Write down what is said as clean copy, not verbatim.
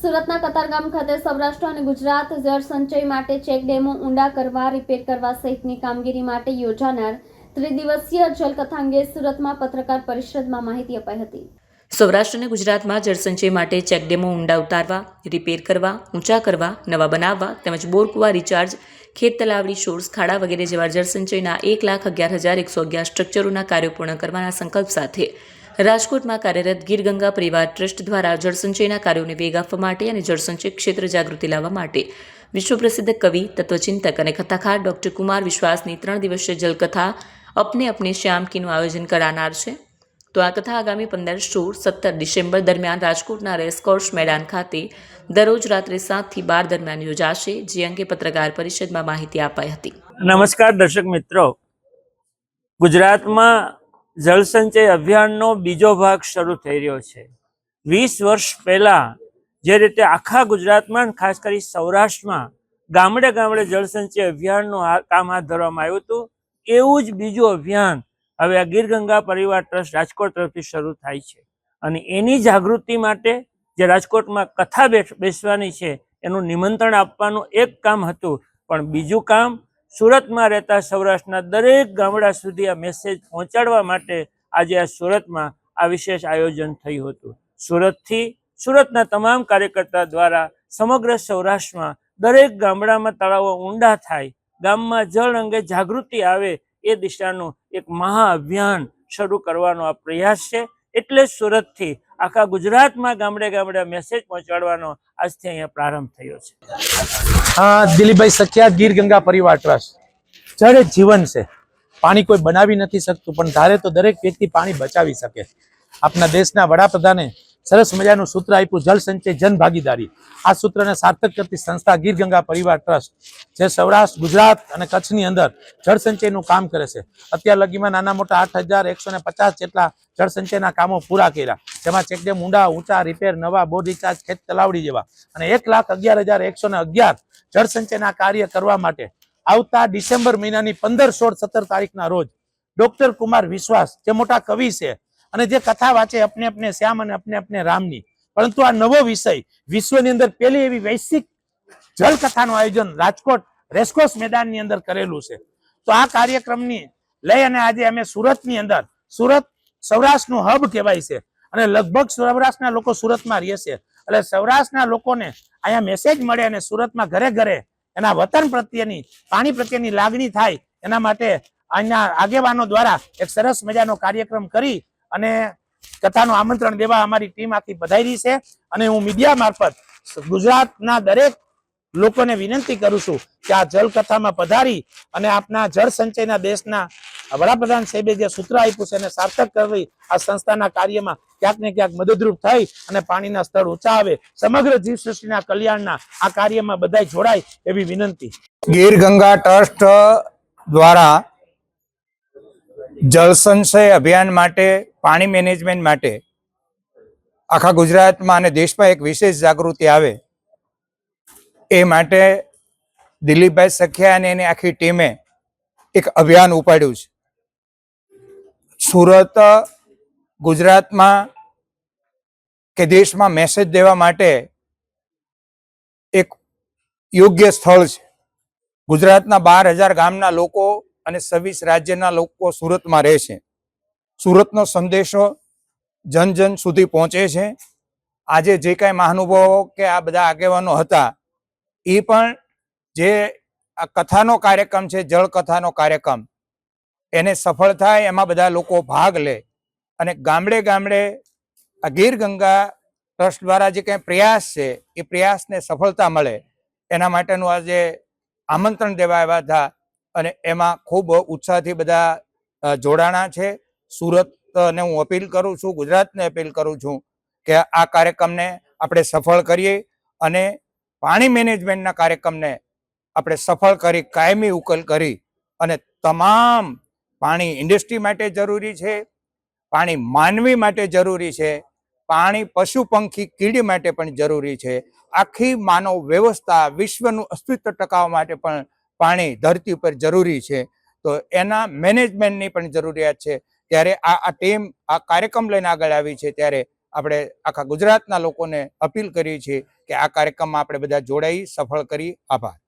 સુરતના કતારગામ ખાતે સૌરાષ્ટ્ર અને ગુજરાત જળ સંચય માટે ચેક ડેમો ઊંડા કરવા, રિપેર કરવા સહિતની કામગીરી માટે યોજાનાર ત્રિદિવસીય જલકથા અંગે સુરતમાં પત્રકાર પરિષદમાં માહિતી અપાઈ હતી। સૌરાષ્ટ્ર અને ગુજરાતમાં જળસંચય માટે ચેકડેમો ઊંડા ઉતારવા, રિપેર કરવા, ઊંચા કરવા, નવા બનાવવા તેમજ બોરકુવા રિચાર્જ, ખેત તલાવડી, સોર્સ, ખાડા વગેરે જેવા જળસંચયના 1,11,111 સ્ટ્રક્ચરોના કાર્યો પૂર્ણ કરવાના સંકલ્પ સાથે રાજકોટમાં કાર્યરત ગીરગંગા પરિવાર ટ્રસ્ટ દ્વારા જળસંચયના કાર્યોને વેગ આપવા માટે અને જળસંચય ક્ષેત્ર જાગૃતિ લાવવા માટે વિશ્વ પ્રસિદ્ધ કવિ, તત્વચિંતક અને કથાકાર ડોક્ટર કુમાર વિશ્વાસની 3 દિવસીય જલકથા અપને અપને શ્યામ કીનું આયોજન કરાનાર છે। તો આ કથા આગામી 15, 16, 17 ડિસેમ્બર દરમિયાન રાજકોટના રેસકોર્સ મેદાન ખાતે દરરોજ રાત્રે 7 થી 12 દરમિયાન યોજાશે, જે અંગે પત્રકાર પરિષદમાં માહિતી અપાઈ હતી। નમસ્કાર દર્શક મિત્રો, ગુજરાતમાં જળસંચય અભિયાનનો બીજો ભાગ શરૂ થઈ રહ્યો છે। 20 વર્ષ પહેલા જે રીતે આખા ગુજરાતમાં ખાસ કરી સૌરાષ્ટ્રમાં ગામડે ગામડે જળસંચય અભિયાનનું કામ હાથ ધરવામાં આવ્યું હતું, એવું જ બીજું અભિયાન હવે આ ગીરગંગા પરિવાર ટ્રસ્ટ રાજકોટ તરફથી શરૂ થાય છે। અને એની જાગૃતિ માટે જે રાજકોટમાં કથા બેસવાની છે એનું નિમંત્રણ આપવાનું એક કામ હતું, પણ બીજું કામ સુરતમાં રહેતા સૌરાષ્ટ્રના દરેક ગામડા સુધી આ મેસેજ પહોંચાડવા માટે આજે આ સુરતમાં આ વિશેષ આયોજન થયું હતું। સુરતથી સુરતના તમામ કાર્યકર્તા દ્વારા સમગ્ર સૌરાષ્ટ્રમાં દરેક ગામડામાં તળાવો ઊંડા થાય, ગામમાં જળ અંગે જાગૃતિ આવે, એ દિશાનું એક મહાઅભિયાન શરૂ કરવાનો આ પ્રયાસ છે। એટલે જ સુરતથી આખા ગુજરાતમાં ગામડે ગામડે મેસેજ પહોંચાડવાનો આજથી અહીંયા પ્રારંભ થયો છે। દિલીપભાઈ સખિયા, ગીરગંગા પરિવાર ટ્રસ્ટ। જળ એક જીવન છે, પાણી કોઈ બનાવી નથી શકતું, પણ ધારે તો દરેક વ્યક્તિ પાણી બચાવી શકે। આપણા દેશના વડાપ્રધાને સરસ મજાનું સૂત્ર આપ્યું, જળ સંચય જન ભાગીદારી। આ સૂત્રને સાર્થક કરતી સંસ્થા ગીરગંગા પરિવાર ટ્રસ્ટ, જે સૌરાષ્ટ્ર, ગુજરાત અને કચ્છની અંદર જળ સંચયનું કામ કરે છે। અત્યાર લગીમાં નાના મોટા 8,150 જેટલા જળ સંચયના કામો પૂરા કર્યા, જેમાં ચેકડેમ ઊંડા, ઊંચા, રિપેર, નવા બોર રિચાર્જ, ખેત તલાવડી જેવા, અને 1,11,111 જળ સંચયના કાર્ય કરવા માટે આવતા ડિસેમ્બર મહિનાની 15, 16, 17 તારીખના રોજ ડોક્ટર કુમાર વિશ્વાસ, જે મોટા કવિ છે અને જે કથા વાંચે અપને અપને શ્યામ અને અપને અપને રામની, પરંતુ આ નવો વિષય વિશ્વની અંદર પહેલી એવી વૈશ્વિક જળ કથાનું આયોજન રાજકોટ રેસકોર્સ મેદાનની અંદર કરેલું છે। તો આ કાર્યક્રમની લઈ અને આજે અમે સુરતની અંદર, સુરત સૌરાષ્ટ્રનું હબ કહેવાય છે અને લગભગ સૌરાષ્ટ્રના લોકો સુરતમાં રહે છે, એટલે સૌરાષ્ટ્રના લોકોને અહીંયા મેસેજ મળે અને સુરતમાં ઘરે ઘરે એના વતન પ્રત્યેની, પાણી પ્રત્યેની લાગણી થાય, એના માટે અહીંના આગેવાનો દ્વારા એક સરસ મજાનો કાર્યક્રમ કરી અને કથાનું આમંત્રણ દેવા અમારી ટીમ આખી પધારી છે। અને હું મીડિયા મારફત ગુજરાતના દરેક લોકોને વિનંતી કરું છું કે આ જળ કથામાં પધારી અને આપના જળ સંચયના દેશના વડાપ્રધાન સાહેબે જે સૂત્ર આપ્યું છે એને સાર્થક કરવી, આ સંસ્થાના કાર્યમાં ક્યાંક ને ક્યાંક મદદરૂપ થઈ અને પાણીના સ્તર ઊંચા આવે, સમગ્ર જીવસૃષ્ટિના કલ્યાણના આ કાર્યમાં બધા જોડાય એવી વિનંતી। ગીરગંગા ટ્રસ્ટ દ્વારા જળ સંચય અભિયાન માટે, પાણી મેનેજમેન્ટ માટે આખા ગુજરાતમાં અને દેશમાં એક વિશેષ જાગૃતિ આવે એ માટે દિલીપભાઈ સખિયા અને એની આખી ટીમે એક અભિયાન ઉપાડ્યું છે। સુરત ગુજરાતમાં કે દેશમાં મેસેજ દેવા માટે એક યોગ્ય સ્થળ છે। ગુજરાતના 12,000 ગામના લોકો અને 26 રાજ્યના લોકો સુરતમાં રહે છે। સુરતનો સંદેશો જન જન સુધી પહોંચે છે। આજે જે કાંઈ મહાનુભાવો કે આ બધા આગેવાનો હતા, એ પણ જે આ કથાનો કાર્યક્રમ છે, જળ કથાનો કાર્યક્રમ, એને સફળ થાય એમાં બધા લોકો ભાગ લે અને ગામડે ગામડે આ ગીરગંગા ટ્રસ્ટ દ્વારા જે કંઈ પ્રયાસ છે એ પ્રયાસને સફળતા મળે એના માટેનું આજે આમંત્રણ દેવા આવ્યા હતા અને એમાં ખૂબ ઉત્સાહથી બધા જોડાણા છે। સુરતને હું અપીલ કરું છું, ગુજરાતને અપીલ કરું છું કે આ કાર્યક્રમને આપણે સફળ કરીએ અને પાણી મેનેજમેન્ટના કાર્યક્રમને આપણે સફળ કરી, કાયમી ઉકેલ કરી અને તમામ પાણી ઇન્ડસ્ટ્રી માટે જરૂરી છે, પાણી માનવી માટે જરૂરી છે, પાણી પશુ પંખી કીડી માટે પણ જરૂરી છે, આખી માનવ વ્યવસ્થા, વિશ્વનું અસ્તિત્વ ટકાવવા માટે પણ પાણી ધરતી ઉપર જરૂરી છે। તો એના મેનેજમેન્ટની પણ જરૂરિયાત છે। ત્યારે આ ટીમ આ કાર્યક્રમ લઈને આગળ આવી છે, ત્યારે આપણે આખા ગુજરાતના લોકોને અપીલ કરી છે કે આ કાર્યક્રમમાં આપણે બધા જોડાઈ સફળ કરી. આભાર.